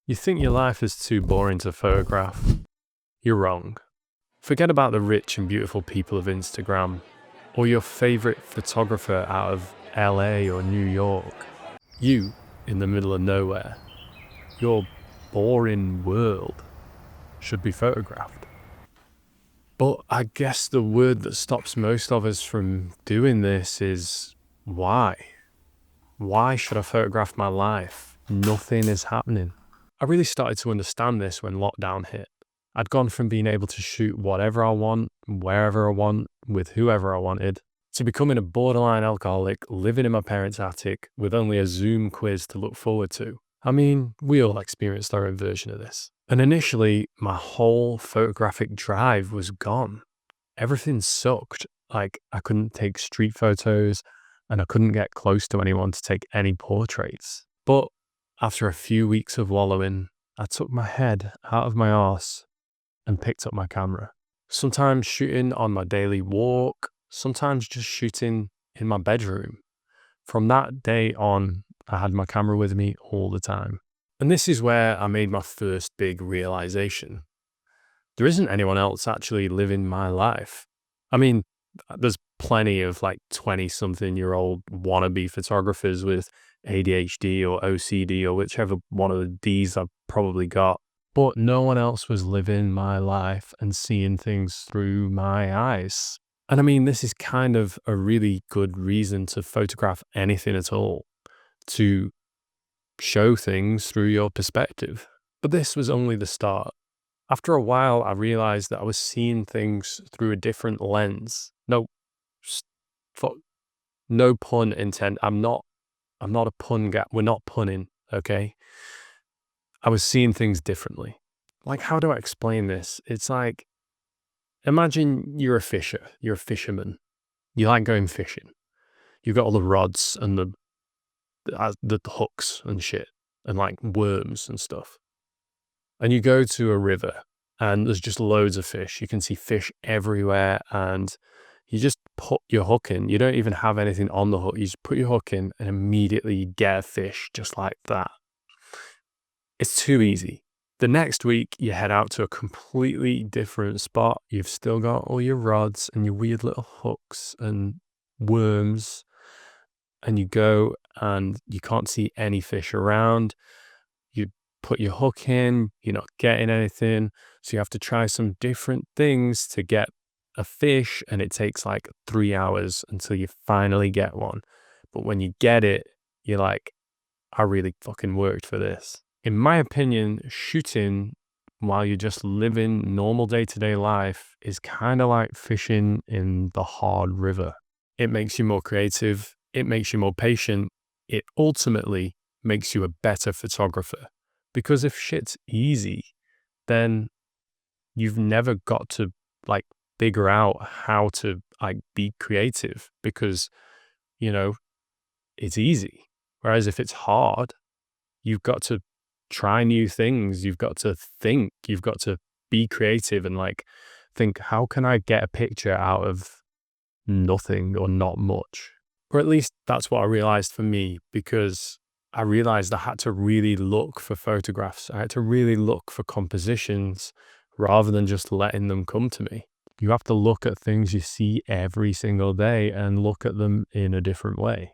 You think your life is too boring to photograph? You're wrong. Forget about the rich and beautiful people of Instagram, or your favorite photographer out of LA or New York. You, in the middle of nowhere, your boring world should be photographed. But I guess the word that stops most of us from doing this is why? Why should I photograph my life? Nothing is happening. I really started to understand this when lockdown hit. I'd gone from being able to shoot whatever I want, wherever I want, with whoever I wanted, to becoming a borderline alcoholic living in my parents' attic with only a Zoom quiz to look forward to. I mean, we all experienced our own version of this. And initially, my whole photographic drive was gone. Everything sucked. Like, I couldn't take street photos and I couldn't get close to anyone to take any portraits. But after a few weeks of wallowing, I took my head out of my arse and picked up my camera. Sometimes shooting on my daily walk, sometimes just shooting in my bedroom. From that day on, I had my camera with me all the time. And this is where I made my first big realization. There isn't anyone else actually living my life. I mean, there's plenty of like 20-something-year-old wannabe photographers with ADHD or OCD or whichever one of the Ds I've probably got. But no one else was living my life and seeing things through my eyes. And I mean, this is kind of a really good reason to photograph anything at all, to show things through your perspective. But this was only the start. After a while, I realized that I was seeing things through a different lens. No pun intended. I'm not a pun guy. We're not punning, okay? I was seeing things differently. Like, how do I explain this? It's like, imagine you're a fisher. You're a fisherman. You like going fishing. You've got all the rods and the hooks and shit and like worms and stuff. And you go to a river and there's just loads of fish. You can see fish everywhere and you just put your hook in. You don't even have anything on the hook. You just put your hook in and immediately you get a fish just like that. It's too easy. The next week, you head out to a completely different spot. You've still got all your rods and your weird little hooks and worms. And you go and you can't see any fish around. You put your hook in, you're not getting anything. So you have to try some different things to get a fish. And it takes like 3 hours until you finally get one. But when you get it, you're like, I really fucking worked for this. In my opinion, shooting while you're just living normal day-to-day life is kind of like fishing in the hard river. It makes you more creative. It makes you more patient. It ultimately makes you a better photographer. Because if shit's easy, then you've never got to like figure out how to like be creative because, you know, it's easy. Whereas if it's hard, you've got to try new things. You've got to think. You've got to be creative and like think, how can I get a picture out of nothing or not much? Or at least that's what I realized for me, because I realized I had to really look for photographs. I had to really look for compositions rather than just letting them come to me. You have to look at things you see every single day and look at them in a different way.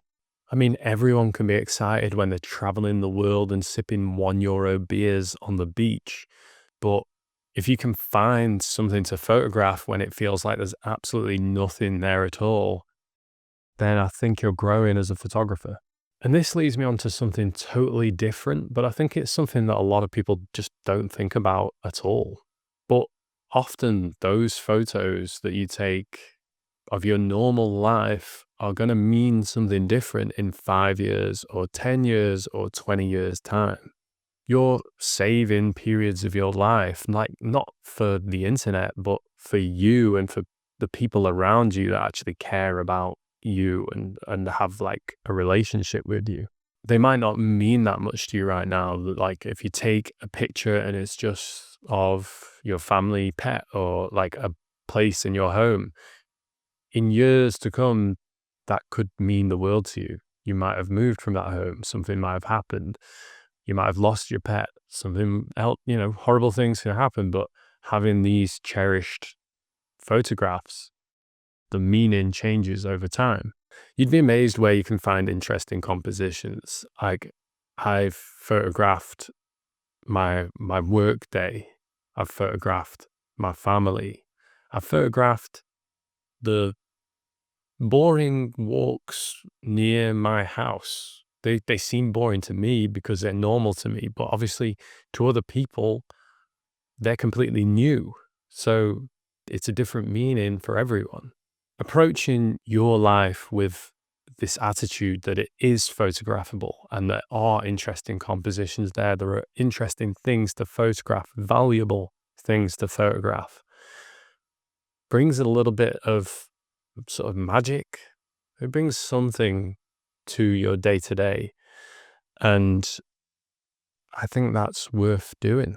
I mean, everyone can be excited when they're traveling the world and sipping €1 beers on the beach. But if you can find something to photograph when it feels like there's absolutely nothing there at all, then I think you're growing as a photographer. And this leads me on to something totally different, but I think it's something that a lot of people just don't think about at all. But often those photos that you take of your normal life are going to mean something different in 5 years or 10 years or 20 years time. You're saving periods of your life, like not for the internet, but for you and for the people around you that actually care about you and have like a relationship with you. They might not mean that much to you right now. Like if you take a picture and it's just of your family pet or like a place in your home, in years to come, that could mean the world to you. You might have moved from that home. Something might have happened. You might have lost your pet. Something else, horrible things can happen, but having these cherished photographs, the meaning changes over time. You'd be amazed where you can find interesting compositions. Like, I've photographed my work day. I've photographed my family. I've photographed the boring walks near my house. They seem boring to me because they're normal to me, but obviously to other people, they're completely new. So it's a different meaning for everyone. Approaching your life with this attitude that it is photographable and there are interesting compositions there are interesting things to photograph, valuable things to photograph, brings a little bit of sort of magic. It brings something to your day to day. And I think that's worth doing.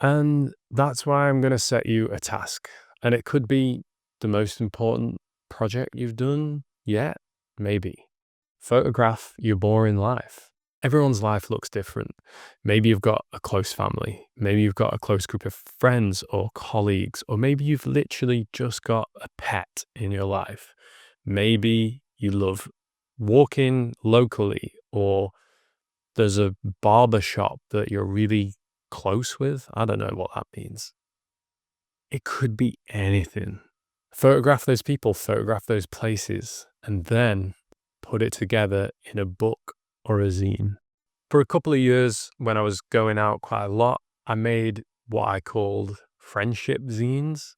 And that's why I'm going to set you a task. And it could be the most important project you've done yet, maybe. Photograph your boring life. Everyone's life looks different. Maybe you've got a close family. Maybe you've got a close group of friends or colleagues, or maybe you've literally just got a pet in your life. Maybe you love walking locally, or there's a barber shop that you're really close with. I don't know what that means. It could be anything. Photograph those people, photograph those places, and then put it together in a book or a zine. For a couple of years, when I was going out quite a lot, I made what I called friendship zines.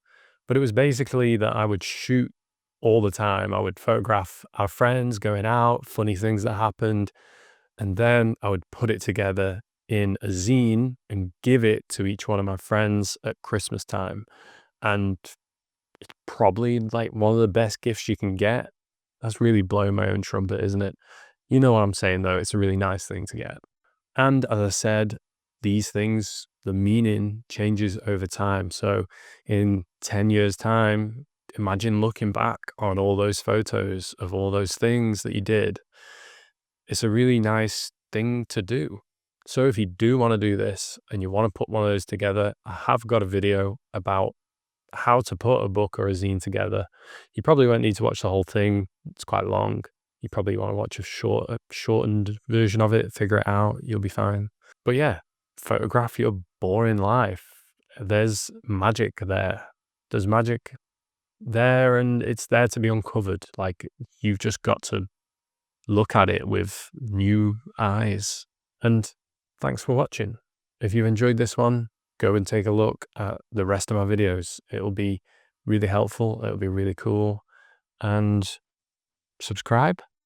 But it was basically that I would shoot all the time. I would photograph our friends going out, funny things that happened, and then I would put it together in a zine and give it to each one of my friends at Christmas time. And it's probably like one of the best gifts you can get. That's really blowing my own trumpet, isn't it? You know what I'm saying, though. It's a really nice thing to get. And as I said, these things, the meaning changes over time. So in 10 years' time, imagine looking back on all those photos of all those things that you did. It's a really nice thing to do. So if you do want to do this and you want to put one of those together, I have got a video about how to put a book or a zine together. You probably won't need to watch the whole thing. It's quite long. You probably want to watch a shortened version of it, figure it out. You'll be fine. But yeah, photograph your boring life. There's magic there. There's magic there, and it's there to be uncovered. Like, you've just got to look at it with new eyes. And thanks for watching. If you've enjoyed this one, go and take a look at the rest of my videos. It'll be really helpful. It'll be really cool. And subscribe.